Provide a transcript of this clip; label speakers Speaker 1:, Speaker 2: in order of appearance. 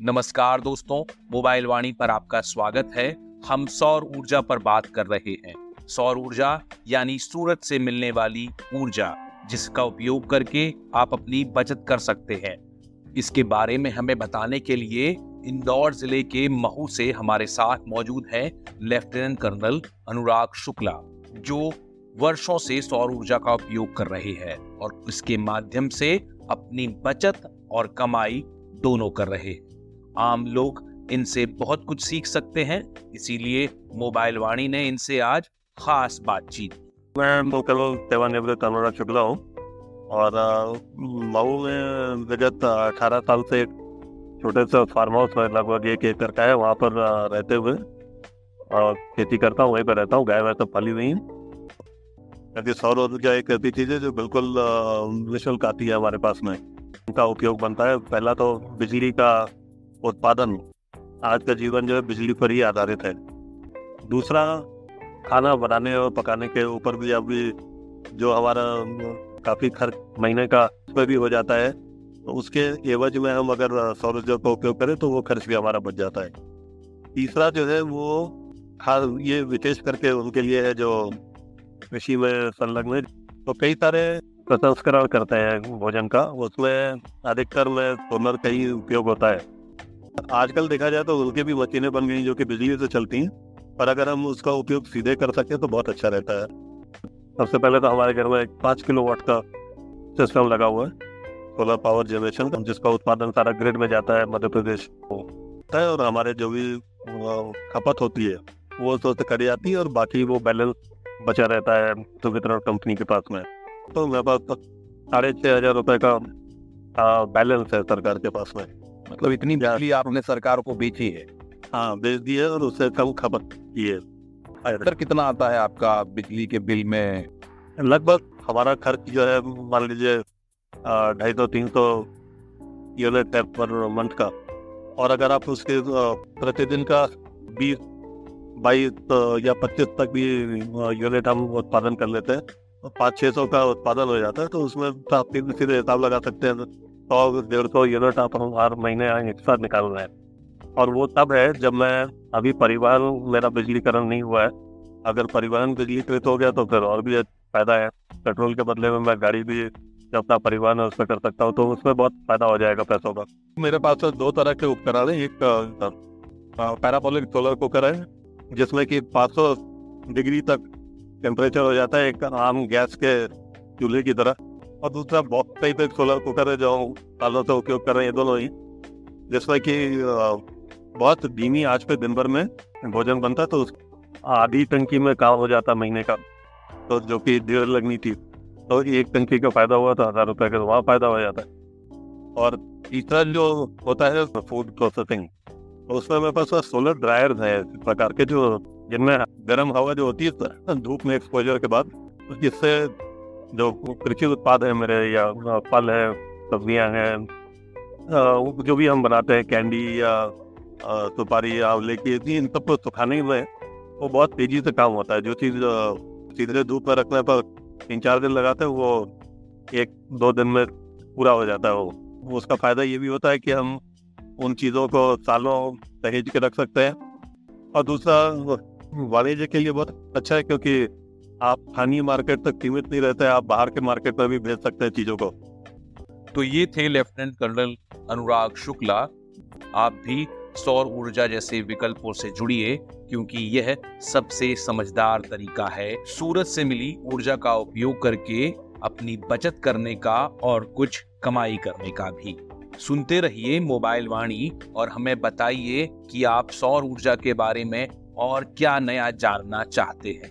Speaker 1: नमस्कार दोस्तों, मोबाइल वाणी पर आपका स्वागत है। हम सौर ऊर्जा पर बात कर रहे हैं। सौर ऊर्जा यानी सूरज से मिलने वाली ऊर्जा, जिसका उपयोग करके आप अपनी बचत कर सकते हैं। इसके बारे में हमें बताने के लिए इंदौर जिले के महू से हमारे साथ मौजूद है लेफ्टिनेंट कर्नल अनुराग शुक्ला, जो वर्षों से सौर ऊर्जा का उपयोग कर रहे हैं और इसके माध्यम से अपनी बचत और कमाई दोनों कर रहे हैं। आम लोग इनसे बहुत कुछ सीख सकते हैं, इसीलिए मोबाइल वाणी ने इनसे आज खास बातचीत।
Speaker 2: मैं लोकल सेवानिवृत्त अनुराग शुक्ला हूँ और मऊ में विगत 18 साल से एक छोटे से फार्म हाउस में लगभग 1 एकड़ का है, वहाँ पर रहते हुए खेती करता हूँ, वहीं पर रहता हूँ। गाय वैसे सब पाली हुई हैं, क्योंकि सौर ऊर्जा एक ऐसी चीज़ है जो बिल्कुल निःशुल्क आती है हमारे पास में। उनका उपयोग बनता है। पहला तो बिजली का उत्पादन, आज का जीवन जो है बिजली पर ही आधारित है। दूसरा, खाना बनाने और पकाने के ऊपर भी अभी जो हमारा काफ़ी खर्च महीने का उस पर भी हो जाता है, तो उसके एवज में हम अगर सौर ऊर्जा का उपयोग करें तो वो खर्च भी हमारा बच जाता है। तीसरा जो है वो ये विशेष करके उनके लिए है जो कृषि में संलग्न है, तो कई सारे प्रसंस्करण करते हैं भोजन का, उसमें अधिकतर में सोलर का ही उपयोग होता है। आजकल देखा जाए तो उनके भी मशीनें बन गई जो कि बिजली से चलती हैं, पर अगर हम उसका उपयोग सीधे कर सकें तो बहुत अच्छा रहता है। सबसे पहले तो हमारे घर में एक 5 किलोवाट का सिस्टम लगा हुआ है सोलर पावर जनरेशन का, जिसका उत्पादन सारा ग्रिड में जाता है, मध्य प्रदेश को होता है, और हमारे जो भी खपत होती है वो तो करी जाती है और बाकी वो बैलेंस बचा रहता है तो वितरण कंपनी के पास में। तो मेरे पास 6,500 रुपये का बैलेंस है सरकार के पास में।
Speaker 3: मतलब इतनी बिजली आपने सरकार को बेची है?
Speaker 2: हाँ, बेच दी है और उससे कम खपत की है।
Speaker 3: सर, कितना आता है आपका बिजली के बिल में?
Speaker 2: लगभग हमारा खर्च जो है मान लीजिए 250-300 यूनिट है पर मंथ का, और अगर आप उसके प्रतिदिन का 20, 22 या 25 तक भी यूनिट हम उत्पादन कर लेते हैं तो 500-600 का उत्पादन हो जाता है। तो उसमें आप सीधे हिसाब लगा सकते हैं, 100-150 यूनिट आप हर महीने एक साथ निकाल रहे हैं। और वो तब है जब मैं अभी परिवहन, मेरा बिजलीकरण नहीं हुआ है। अगर परिवहन बिजलीकृत हो गया तो फिर और भी फायदा है। पेट्रोल के बदले में मैं गाड़ी भी जो अपना परिवहन है उस पर कर सकता हूँ, तो उसमें बहुत फायदा हो जाएगा पैसों का। मेरे पास तो 2 तरह के उपकरण है। एक पैराबोलिक सोलर कुकर है जिसमें कि 500 डिग्री तक टेम्परेचर हो जाता है, एक आम गैस के चूल्हे की तरह। और दूसरा बॉक्स टाइप एक सोलर कुकर है जो सालों से उपयोग कर रहे हैं, ये दोनों ही, जिसमें कि बहुत धीमी आंच पे दिन भर में भोजन बनता है, तो आधी टंकी में काम हो जाता महीने का, तो जो कि देर लगनी थी, तो एक टंकी का फायदा हुआ तो 1,000 रुपये का वहाँ फायदा हो जाता है। और तीसरा जो होता है फूड प्रोसेसिंग, तो उसमें मेरे पास सोलर ड्रायर है इस प्रकार के, जो जिनमें गर्म हवा जो होती है धूप में एक्सपोजर के बाद, जिससे जो कृषि उत्पाद है मेरे, या फल है, सब्जियां हैं, जो भी हम बनाते हैं, कैंडी या सुपारी या आंवले की, इन सबको सुखाने में वो बहुत तेजी से काम होता है। जो चीज़ सीधे धूप में रखने पर 3-4 दिन लगाते हैं, वो 1-2 दिन में पूरा हो जाता है। वो उसका फायदा ये भी होता है कि हम उन चीज़ों को सालों सहेज के रख सकते हैं। और दूसरा, वाणिज्य के लिए बहुत अच्छा है, क्योंकि आप स्थानीय मार्केट तक सीमित नहीं रहते, आप बाहर के मार्केट में भी भेज सकते हैं चीज़ों को।
Speaker 1: तो ये थे लेफ्टिनेंट कर्नल अनुराग शुक्ला। आप भी सौर ऊर्जा जैसे विकल्पों से जुड़िए, क्योंकि यह सबसे समझदार तरीका है सूरज से मिली ऊर्जा का उपयोग करके अपनी बचत करने का और कुछ कमाई करने का भी। सुनते रहिए मोबाइल वाणी और हमें बताइए कि आप सौर ऊर्जा के बारे में और क्या नया जानना चाहते हैं।